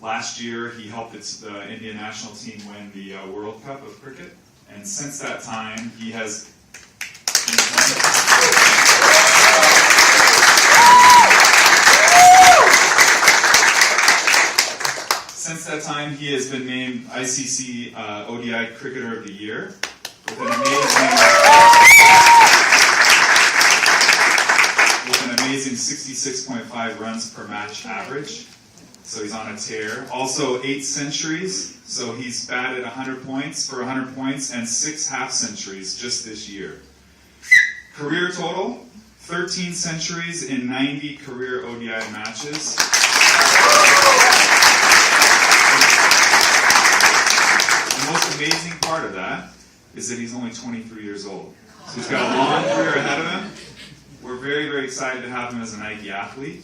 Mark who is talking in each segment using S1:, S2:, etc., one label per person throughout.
S1: Last year, he helped the Indian national team win the World Cup of cricket, and since that time, he has been named ICC ODI Cricketer of the Year with an amazing 66.5 runs per match average. So he's on a tear. Also 8 centuries, so he's batted 100 points for 100 points and 6 half centuries just this year. Career total, 13 centuries in 90 career ODI matches. The most amazing part of that is that he's only 23 years old. So he's got a long career ahead of him. We're very, very excited to have him as a Nike athlete.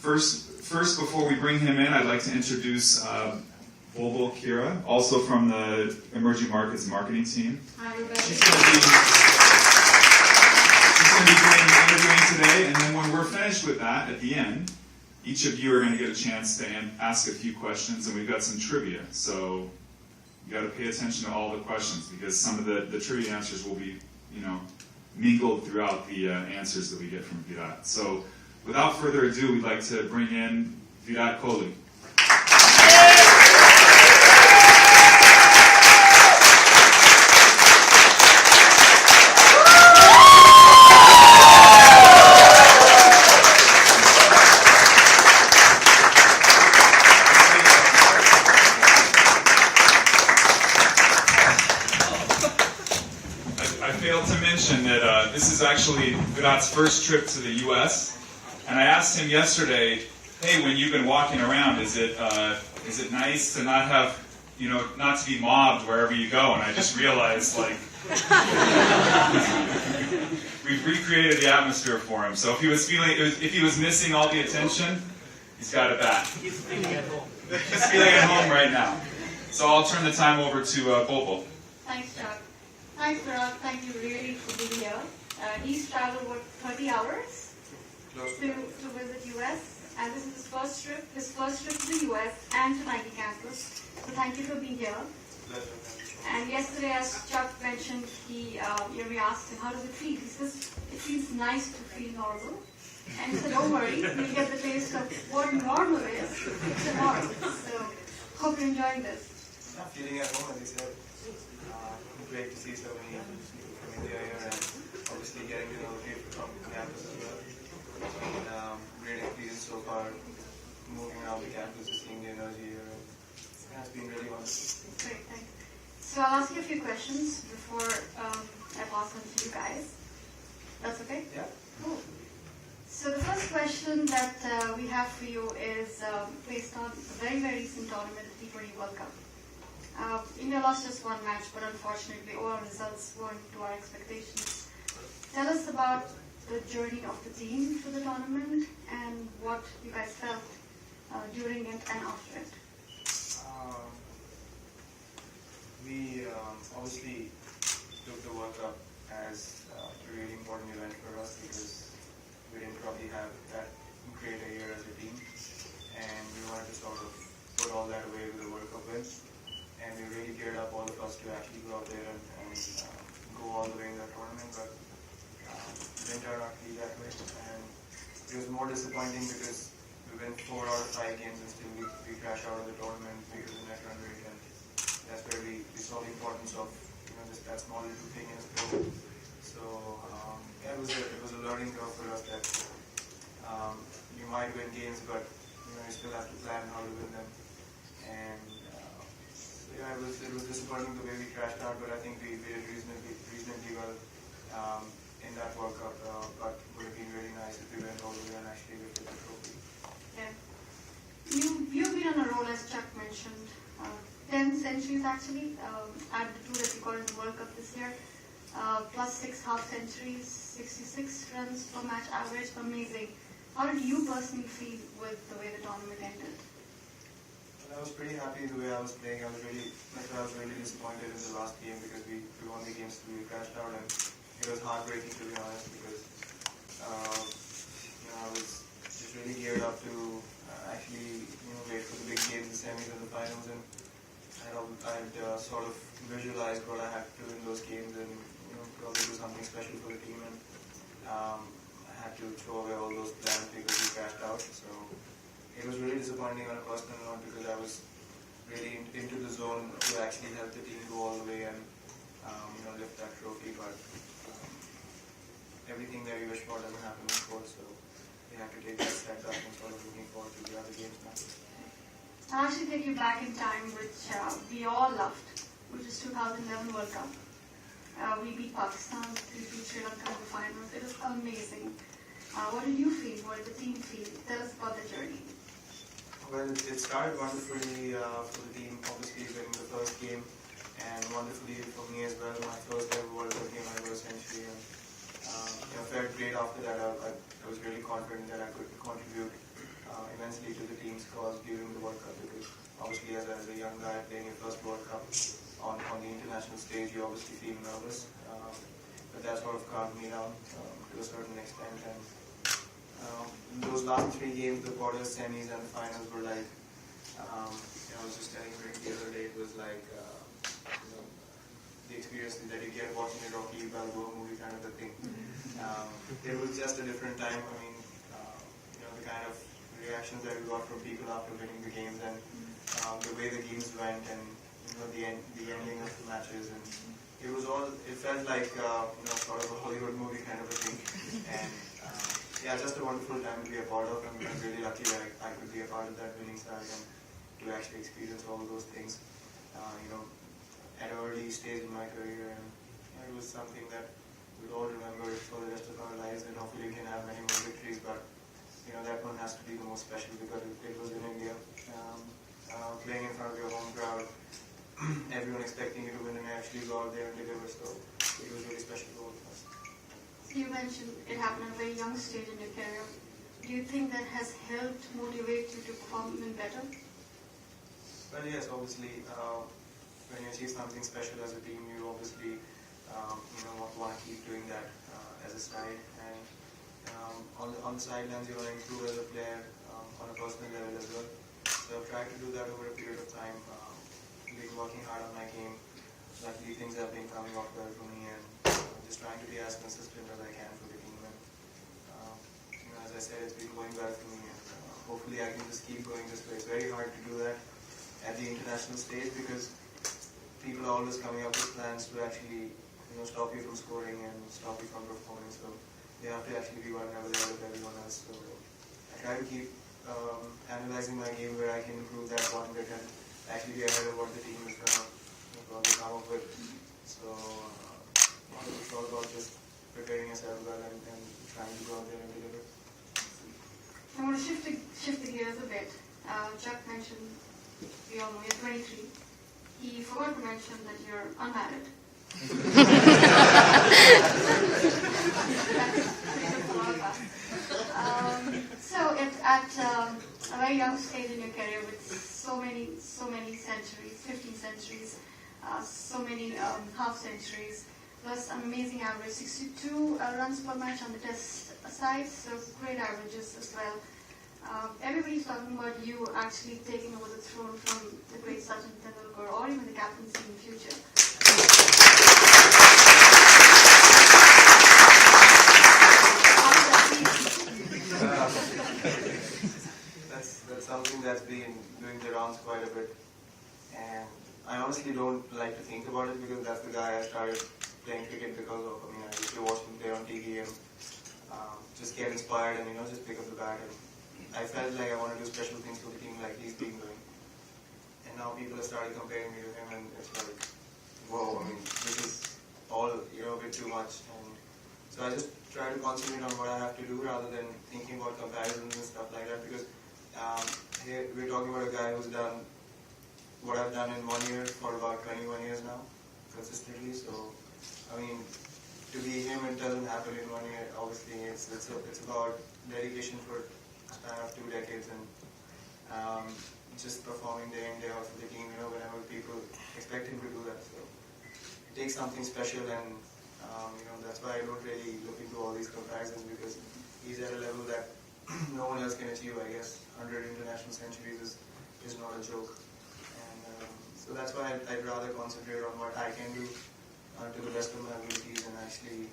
S1: First, before we bring him in, I'd like to introduce Bulbul Kira, also from the Emerging Markets marketing team.
S2: Hi, everybody.
S1: She's going to be doing the interviewing today, and then when we're finished with that, at the end, each of you are going to get a chance to ask a few questions, and we've got some trivia. So you got to pay attention to all the questions, because some of the trivia answers will be, mingled throughout the answers that we get from Virat. So without further ado, we'd like to bring in ViratKohli. I failed to mention that this is actually Virat's first trip to the U.S. And I asked him yesterday, hey, when you've been walking around, is it nice to not have, not to be mobbed wherever you go? And I just realized, we've recreated the atmosphere for him. So if he was missing all the attention, he's got it back.
S3: He's feeling at home.
S1: He's feeling at home right now. So I'll turn the time over to Bulbul.
S2: Thanks, Chuck. Thanks, Virat. Thank you really for being here. He's traveled, 30 hours? To visit US, and this is his first trip to the US and to Nike campus. So thank you for being here. And yesterday, as Chuck mentioned, we asked him, how does it feel? He says, it feels nice to feel normal. And he said, don't worry, you'll get the taste of what normal is tomorrow. So hope you're enjoying this.
S4: I'm feeling at home, as he said. Great to see so many people from India here, and obviously getting to know the people from campus as well. And great experience so far, moving around the campus, seeing the energy here. It has been really wonderful.
S2: Great, thanks. So I'll ask you a few questions before I pass on to you guys. That's okay?
S4: Yeah.
S2: Cool. So the first question that we have for you is based on a very, very recent tournament, the T20 World Cup. India lost just one match, but unfortunately overall results weren't to our expectations. Tell us about the journey of the team to the tournament and what you guys felt during it and after it.
S4: We obviously took the World Cup as a really important event for us because we didn't probably have that great a year as a team, and we wanted to sort of put all that away with the World Cup win. And we really geared up, all of us, to actually go out there and go all the way in that tournament, but didn't turn out to be that way. And it was more disappointing because we went 4 out of 5 games and still we crashed out of the tournament because of net run rate, and that's where we saw the importance of just that small little thing in a pro. So it was a learning curve for us that you might win games, but you still have to plan how to win them. And it was disappointing the way we crashed out, but I think we did reasonably well in that World Cup. But it would have been really nice if we went all the way and actually lifted the trophy.
S2: Yeah. You've been on a roll, as Chuck mentioned. 10 centuries actually. Add the 2 that you got in the World Cup this year. Plus 6 half centuries, 66 runs per match average. Amazing. How did you personally feel with the way the tournament ended?
S4: I was pretty happy the way I was playing. I was really disappointed in the last game because we won the games, we crashed out, and it was heartbreaking, to be honest, because I was just really geared up to actually finals, and I'd sort of visualized what I had to do in those games, and probably do something special for the team. And I had to throw away all those plans because we crashed out. So it was really disappointing on a personal note because I was really into the zone to actually help the team go all the way and lift that trophy. But everything that we wish for doesn't happen in sports, so we have to take that step back and sort of looking forward to the other games now.
S2: I'll actually take you back in time, which we all loved, which is 2011 World Cup. We beat Pakistan, we beat Sri Lanka in the finals. It was amazing. What did you feel? What did the team feel? Tell us about the journey.
S4: Well, it started wonderfully for the team, obviously winning the first game, and wonderfully for me as well. My first ever World Cup game, I got a century, and felt great after that. I was really confident that I could contribute immensely to the team's cause during the World Cup, because obviously as a young guy playing your first World Cup on the international stage, you obviously feel nervous, but that sort of calmed me down to a certain extent. And those last three games, the quarters, semis, and the finals were like, I was just telling Rick the other day, it was like the experience that you get watching a Rocky Balboa movie kind of a thing. It was just a different time. I mean, the kind of reactions that we got from people after winning the games, and the way the games went, and the ending of the matches, and it felt like sort of a Hollywood movie kind of a thing. And just a wonderful time to be a part of. I'm really lucky that I could be a part of that winning side and to actually experience all of those things at an early stage in my career. And it was something that we'll all remember for the rest of our lives, and hopefully we can have many more victories. But that one has to be the most special because it was in India, playing in front of your home crowd, everyone expecting you to win, and actually go out there and deliver. So it was really special to all of us.
S2: You mentioned it happened at a very young stage in your career. Do you think that has helped motivate you to perform even better?
S4: Well, yes, obviously, when you achieve something special as a team, you obviously want to keep doing that as a side. And on the sidelines, you want to improve as a player on a personal level as well. So I've tried to do that over a period of time. Been working hard on my game. Luckily, things have been coming off well for me, and just trying to be as consistent as I can for the team. And as I said, it's been going well for me, and hopefully I can just keep going this way. It's very hard to do that at the international stage because people are always coming up with plans to actually stop you from scoring and stop you from performing. So you have to actually be one level ahead of everyone else. So I try to keep analyzing my game where I can improve that one bit and actually be ahead of what the team is going to probably come up with. So it's all about just preparing yourself well and trying to go out there and deliver.
S2: I want to shift the gears a bit. Chuck mentioned, we all know you're 23. He forgot to mention that you're unmarried. So at a very young stage in your career, with so many centuries, 15 centuries, so many half centuries, plus an amazing average, 62 runs per match on the test side, so great averages as well. Everybody's talking about you actually taking over the throne from the great Sachin Tendulkar or even the captaincy in the future.
S4: That's something that's been doing the rounds quite a bit, and I honestly don't like to think about it because that's the guy I started playing cricket because of. I mean, I used to watch him play on TV and just get inspired and just pick up the bat, and I felt like I wanted to do special things for the team like he's been doing. And now people have started comparing me to him, and it's like, whoa, I mean, this is all a bit too much. And so I just try to concentrate on what I have to do rather than thinking about comparisons and stuff like that, because here we're talking about a guy who's done what I've done in 1 year for about 21 years now, consistently. So, I mean, to be him, it doesn't happen in 1 year. Obviously, it's about dedication for a span of 2 decades and just performing day in, day out for the team, whenever people expect him to do that. So it takes something special, and that's why I don't really look into all these comparisons, because he's at a level that no one else can achieve, I guess. 100 international centuries is not a joke. And So that's why I'd rather concentrate on what I can do to the best of my abilities and actually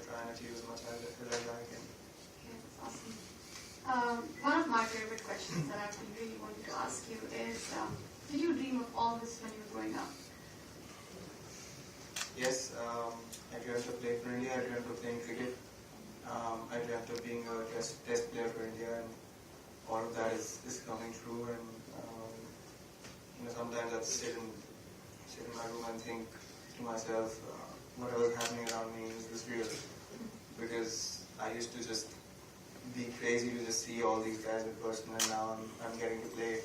S4: try and achieve as much as I can.
S2: Okay, that's awesome. One of my favorite questions that I've been really wanting to ask you is, did you dream of all this when you were growing up?
S4: Yes, I dreamt of playing for India, I dreamt of playing cricket, I dreamt of being a test player for India, and all of that is coming true. And sometimes I sit in my room and think to myself, whatever's happening around me, is this real? Because I used to just be crazy to just see all these guys in person, and now I'm getting to play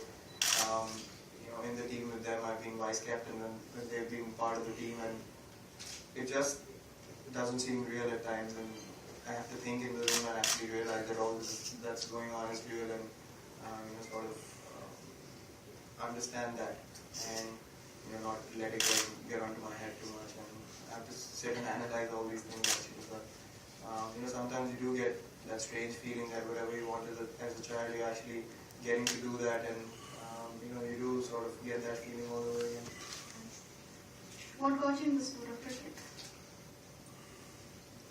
S4: in the team with them. I've been vice captain and they've been part of the team, and it just doesn't seem real at times, and I have to think in the room and actually realize that all this that's going on is real, and sort of understand that, and not let it get onto my head too much, and I have to sit and analyze all these things actually. But sometimes you do get that strange feeling that whatever you wanted as a child, you're actually getting to do that, and you do sort of get that feeling all over again.
S2: What got you in the sport of cricket?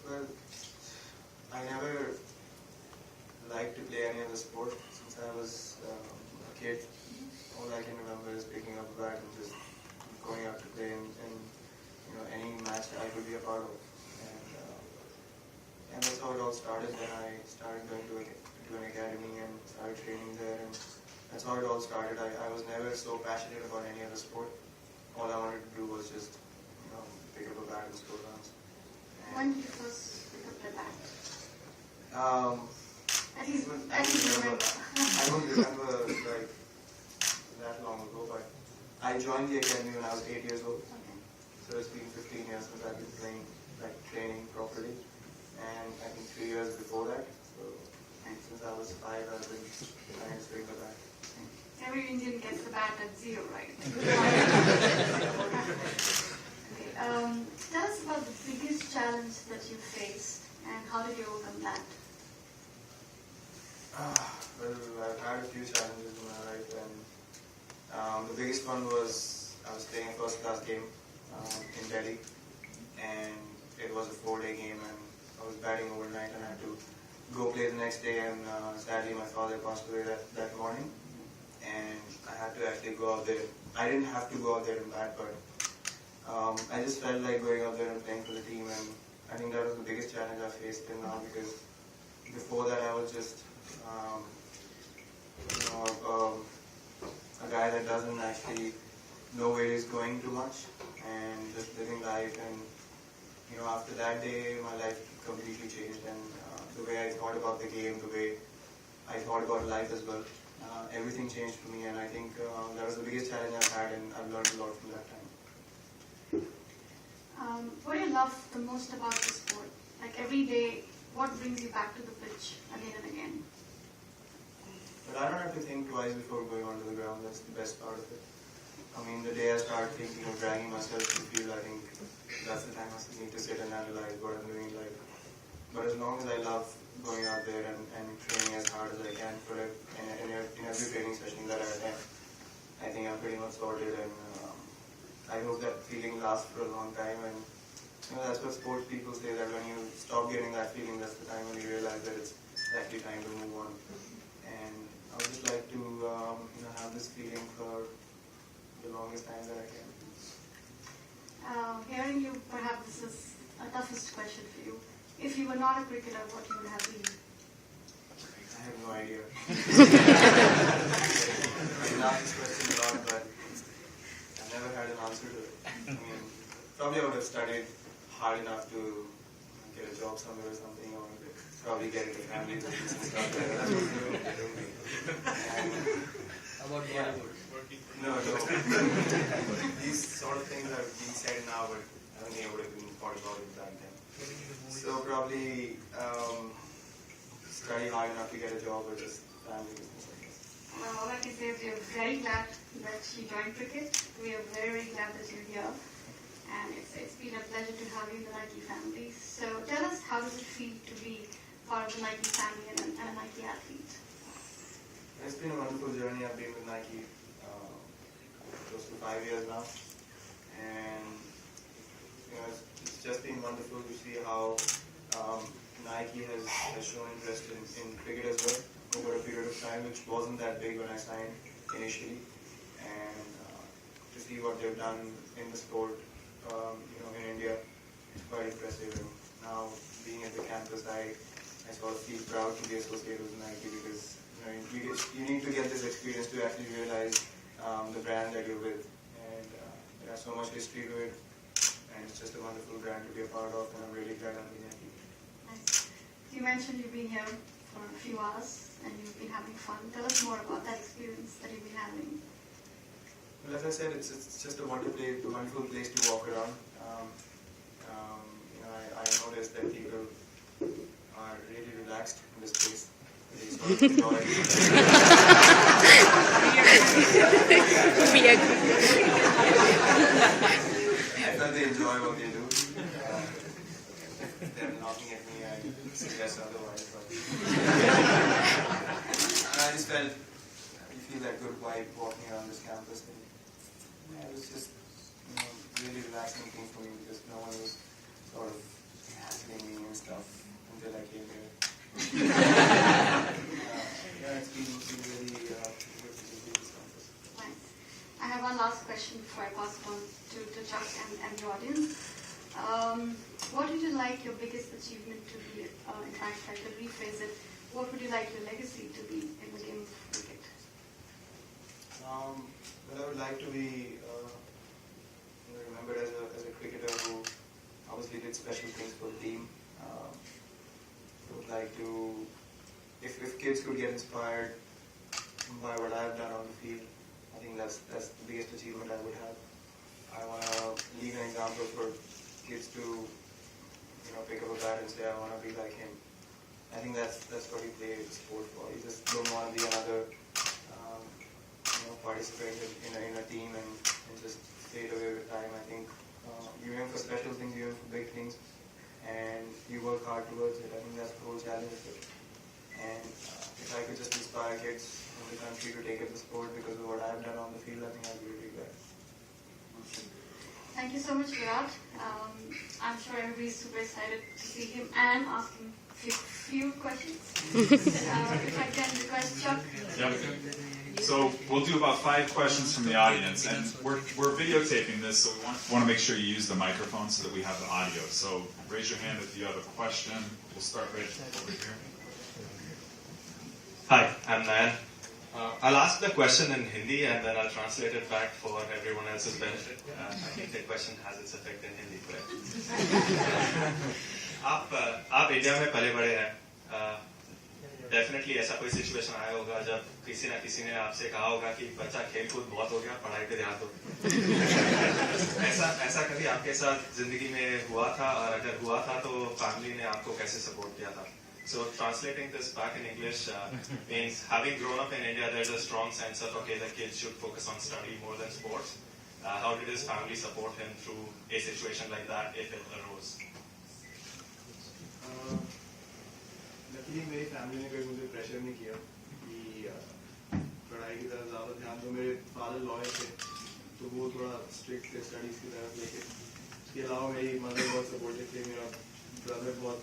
S4: Well, I never liked to play any other sport since I was a kid. All I can remember is picking up a bat and just going out to play in any match that I could be a part of. And that's how it all started when I started going to an academy and started training there. And that's how it all started. I was never so passionate about any other sport. All I wanted to do was just pick up a bat and score runs.
S2: When did you first pick up the bat? At least remember.
S4: I don't remember like that long ago, but I joined the academy when I was 8 years old.
S2: Okay.
S4: So it's been 15 years since I've been playing, like training properly, and I think 3 years before that. So since I was 5, I've been trying to swing the bat.
S2: Every Indian gets the bat at 0, right? Okay. Tell us about the biggest challenge that you faced, and how did you overcome that?
S4: Well, I've had a few challenges in my life, and the biggest one was I was playing a first-class game in Delhi, and it was a 4-day game, and I was batting overnight, and I had to go play the next day, and sadly my father passed away that morning, and I had to actually go out there. I didn't have to go out there and bat, but I just felt like going out there and playing for the team, and I think that was the biggest challenge I faced till now, because before that I was just a guy that doesn't actually know where he's going too much, and just living life. And after that day, my life completely changed, and the way I thought about the game, the way I thought about life as well, everything changed for me. And I think that was the biggest challenge I've had, and I've learned a lot from that time.
S2: What do you love the most about the sport? Like every day, what brings you back to the pitch again and again?
S4: But I don't have to think twice before going onto the ground. That's the best part of it. I mean, the day I start thinking of dragging myself to the field, I think that's the time I need to sit and analyze what I'm doing in life. But as long as I love going out there and training as hard as I can for it, in every training session that I attend, I think I'm pretty much sorted, and I hope that feeling lasts for a long time. And that's what sports people say, that when you stop getting that feeling, that's the time when you realize that it's actually time to move on. And I would just like to have this feeling for the longest time that I can.
S2: Hearing you, perhaps this is a toughest question for you. If you were not a cricketer, what you would have been?
S4: I have no idea. I've been asked this question a lot, but I've never had an answer to it. I mean, probably I would have studied hard enough to get a job somewhere or something, or probably get into family business and stuff like that. That's what we do.
S3: How about Bollywood?
S4: No. These sort of things are being said now, but I don't think I would have been thought about it back then. So probably study hard enough to get a job or just family business, I guess.
S2: Well, all I can say is we are very glad that you joined cricket. We are very glad that you're here. And it's been a pleasure to have you in the Nike family. So tell us, how does it feel to be part of the Nike family and a Nike athlete?
S4: It's been a wonderful journey. I've been with Nike. close to 5 years now, and it's just been wonderful to see how Nike has shown interest in cricket as well over a period of time, which wasn't that big when I signed initially, and to see what they've done in the sport, in India, it's quite impressive. And now being at the campus, I sort of feel proud to be associated with Nike because you need to get this experience to actually realize the brand that you're with, and there's so much history to it, and it's just a wonderful brand to be a part of, and I'm really glad I'm being Nike.
S2: Nice. You mentioned you've been here for a few hours and you've been having fun. Tell us more about that experience that you've been having.
S4: Well, as I said, it's just a wonderful place to walk around. I noticed that people are really relaxed in this place. They sort of enjoy it. I felt they enjoy what they do. If they're knocking at me, I suggest otherwise. But I just felt you feel that good vibe walking around this campus. And it was just really relaxing thing for me because no one was sort of hassling me and stuff until I came here. It's been really good to see this campus.
S2: Nice. I have one last question before I pass it on to Chuck and the audience. What would you like your biggest achievement to be? In fact, if I could rephrase it, what would you like your legacy to be in the game of cricket?
S4: Well, I would like to be remembered as a cricketer who obviously did special things for the team. I would like to, if kids could get inspired by what I've done on the field, I think that's the biggest achievement I would have. I want to leave an example for kids to pick up a bat and say, I want to be like him. I think that's what you play the sport for. You just don't want to be another participant in a team and just fade away with time. I think you aim for special things, you aim for big things, and you work hard towards it. I think that's the whole challenge of it. And if I could just inspire kids in the country to take up the sport because of what I've done on the field, I think I'd be really glad.
S2: Thank you so much, Virat. I'm sure everybody's super excited to see him and ask him a few questions. If I can request Chuck.
S1: Yeah. So we'll do about 5 questions from the audience, and we're videotaping this, so we want to make sure you use the microphone so that we have the audio. So raise your hand if you have a question. We'll start right over here.
S3: Hi, I'm Nayan. I'll ask the question in Hindi and then I'll translate it back for everyone else's benefit. I think the question has its effect in Hindi, correct? आप India में पले बड़े हैं. Definitely ऐसा कोई situation आया होगा जब किसी ना किसी ने आपसे कहा होगा कि बच्चा खेल कूद बहुत हो गया, पढ़ाई पे ध्यान दो. ऐसा कभी आपके साथ जिंदगी में हुआ था, और अगर हुआ था तो फैमिली ने आपको कैसे सपोर्ट किया था? So translating this back in English means having grown up in India, there's a strong sense of, okay, the kids should focus on study more than sports. How did his family support him through a situation like that if it arose?
S4: Luckily मेरी family ने कोई मुझे pressure नहीं किया कि पढ़ाई की तरफ ज़्यादा ध्यान दो. मेरे फादर लॉयर थे तो वो थोड़ा स्ट्रिक्ट थे स्टडीज़ की तरफ लेके. इसके अलावा मेरी मदर बहुत सपोर्टिव थी. मेरा ब्रदर बहुत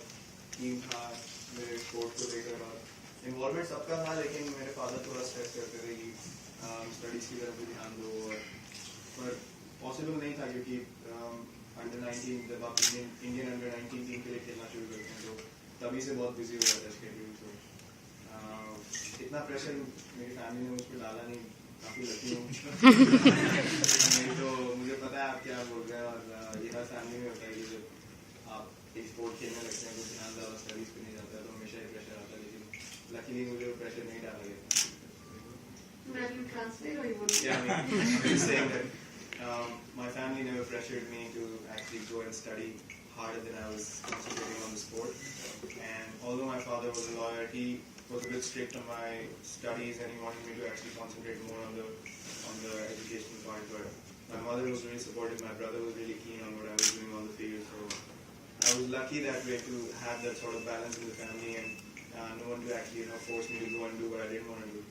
S4: टीम था मेरे स्पोर्ट्स को लेकर, और इन्वॉल्वमेंट सबका था, लेकिन मेरे फादर थोड़ा स्ट्रेस करते थे कि स्टडीज़ की तरफ भी ध्यान दो. पर पॉसिबल नहीं था क्योंकि अंडर 19 जब आप इंडियन अंडर 19 टीम के लिए खेलना शुरू करते हैं तो तभी से बहुत बिजी हो जाता है शेड्यूल. तो इतना प्रेशर मेरी फैमिली ने मुझ पर डाला नहीं. काफ़ी लकी हूँ. नहीं तो मुझे पता है आप क्या बोल रहे हैं, और ये हर फैमिली में होता है कि जब आप एक स्पोर्ट खेलने लगते हैं तो ध्यान ज़्यादा स्टडीज़ पे नहीं जाता है, तो हमेशा ही प्रेशर आता है. लेकिन लकीली मुझे वो प्रेशर नहीं डाला गया.
S2: Will you translate or you want to?
S4: Yeah, I'm just saying that my family never pressured me to actually go and study harder than I was concentrating on the sport. And although my father was a lawyer, he was a bit strict on my studies and he wanted me to actually concentrate more on the education part. But my mother was really supportive. My brother was really keen on what I was doing on the field. So I was lucky that way to have that sort of balance in the family and no one to actually force me to go and do what I didn't want to do.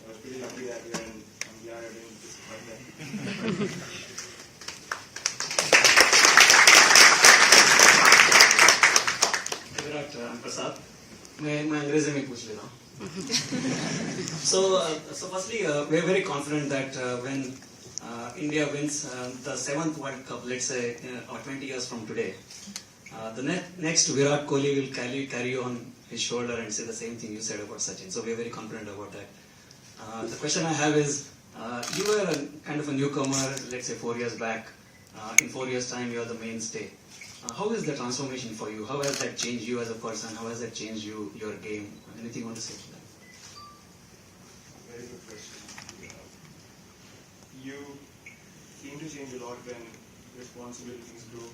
S4: I was pretty lucky that way, and I'm glad I didn't disappoint them.
S5: Virat प्रसाद मैं अंग्रेजी में पूछ लेता हूँ. So firstly, we're very confident that when India wins the 7th World Cup, let's say, or 20 years from today, the next Virat Kohli will carry on his shoulder and say the same thing you said about Sachin. So we're very confident about that. The question I have is, you were kind of a newcomer, let's say 4 years back. In 4 years' time, you're the mainstay. How is the transformation for you? How has that changed you as a person? How has that changed your game? Anything you want to say to that?
S4: Very good question. You seem to change a lot when responsibilities grow.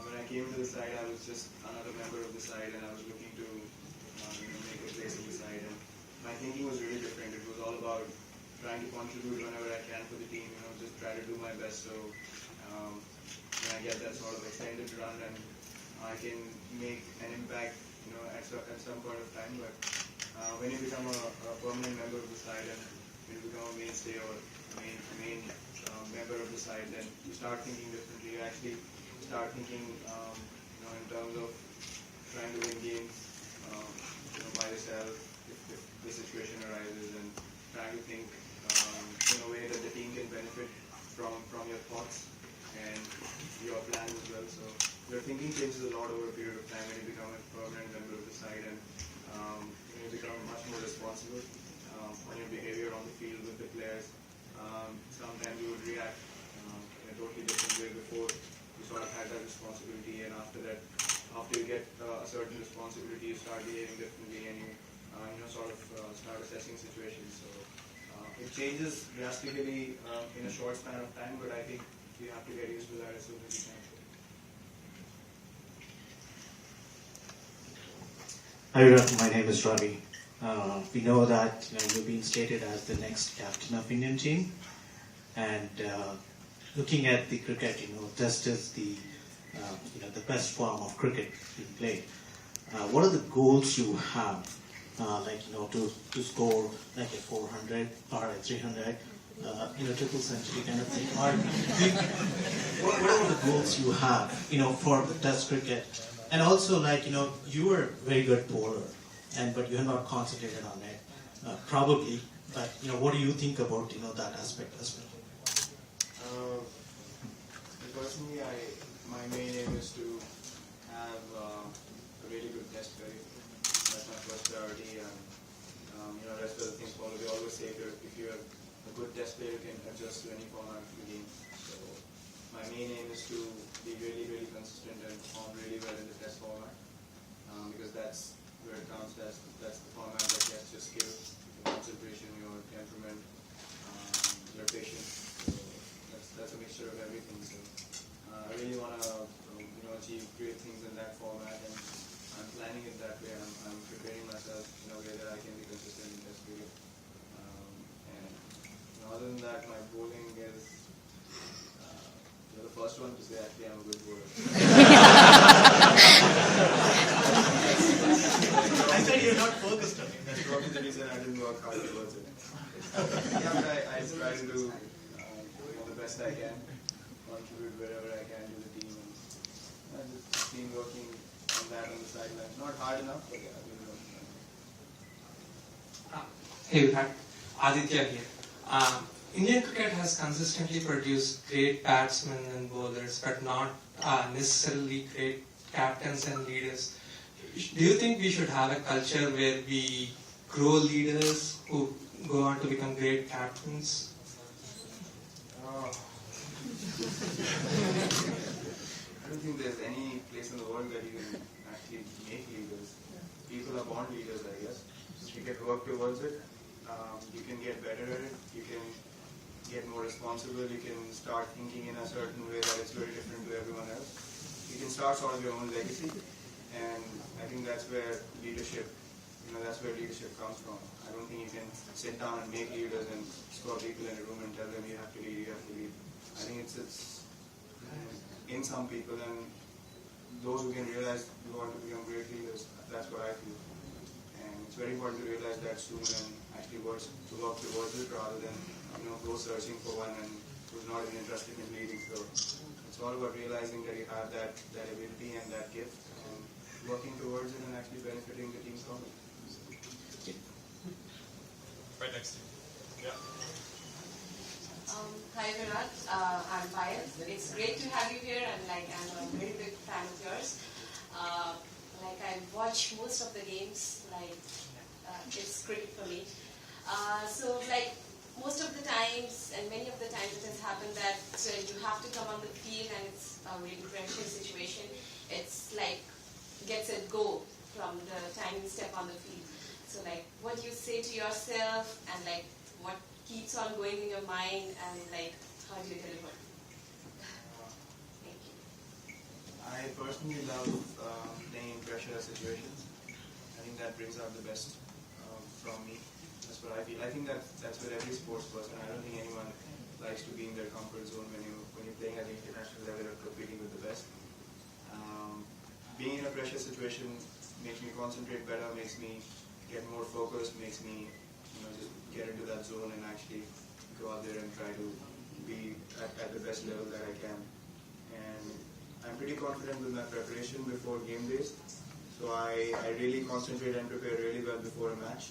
S4: When I came to the side, I was just another member of the side, and I was looking to make a place in the side. And my thinking was really different. It was all about trying to contribute whenever I can for the team. Just try to do my best. So when I get that sort of extended run, and I can make an impact, at some point of time. But when you become a permanent member of the side, and when you become a mainstay or main member of the side, then you start thinking differently. You actually start thinking, in terms of trying to win games, by yourself if the situation arises, and trying to think in a way that the team can benefit from your thoughts and your plans as well. So your thinking changes a lot over a period of time when you become a permanent member of the side, and you become much more responsible on your behavior on the field with the players. Sometimes you would react in a totally different way before you sort of had that responsibility, and after you get a certain responsibility, you start behaving differently, and you sort of start assessing situations. So it changes drastically in a short span of time, but I think you have to get used to that as soon as you can.
S6: Hi Virat, my name is Ravi. We know that you've been stated as the next captain of Indian team, and looking at the cricket, Test is the best form of cricket being played. What are the goals you have, to score like a 400 or a 300, triple century kind of thing? Or what are the goals you have, for the Test cricket? And also, you were a very good bowler, but you have not concentrated on it, probably. But what do you think about that aspect as well?
S4: Personally, my main aim is to have a really good test play. That's my first priority, and rest of the things follow. We always say if you have a good test player, you can adjust to any format of the game. So my main aim is to be really, really consistent and perform really well in the test format, because that's where it counts. That's the format that tests your skill, your concentration, your temperament, your patience. So that's a mixture of everything. So I really want to achieve great things in that format, and I'm planning it that way. I'm preparing myself in a way that I can be consistent in test cricket. And other than that, my bowling is you're the first one to say actually I'm a good bowler. I said you're not focused on it. That's probably the reason I didn't work hard towards it. Yeah, but I try to do the best I can, contribute wherever I can to the team, and just been working on that on the sidelines. Not hard enough, but yeah, I've been working on it.
S7: Hey Virat, Aditya here. Indian cricket has consistently produced great batsmen and bowlers, but not necessarily great captains and leaders. Do you think we should have a culture where we grow leaders who go on to become great captains?
S4: I don't think there's any place in the world that you can actually make leaders. People are born leaders, I guess. You can work towards it. You can get better at it. You can get more responsible. You can start thinking in a certain way that it's very different to everyone else. You can start sort of your own legacy, and I think that's where leadership comes from. I don't think you can sit down and make leaders and score people in a room and tell them you have to lead, you have to lead. I think it's in some people, and those who can realize you want to become great leaders, that's what I feel. And it's very important to realize that soon and actually work towards it rather than go searching for one and who's not even interested in leading. So it's all about realizing that you have that ability and that gift and working towards it and actually benefiting the team from it.
S3: Right next to you. Yeah.
S8: Hi Virat, I'm Payal. It's great to have you here, and I'm a very big fan of yours. I watch most of the games. It's great for me. Most of the times, and many of the times, it has happened that you have to come on the field, and it's a really precious situation. It's like gets a go from the time you step on the field. So what do you say to yourself, and what keeps on going in your mind, and how do you deliver? Thank you.
S4: I personally love playing in pressure situations. I think that brings out the best from me. That's what I feel. I think that's what every sports person. I don't think anyone likes to be in their comfort zone when you're playing at the international level or competing with the best. Being in a pressure situation makes me concentrate better, makes me get more focused, makes me just get into that zone and actually go out there and try to be at the best level that I can. And I'm pretty confident with my preparation before game days. So I really concentrate and prepare really well before a match.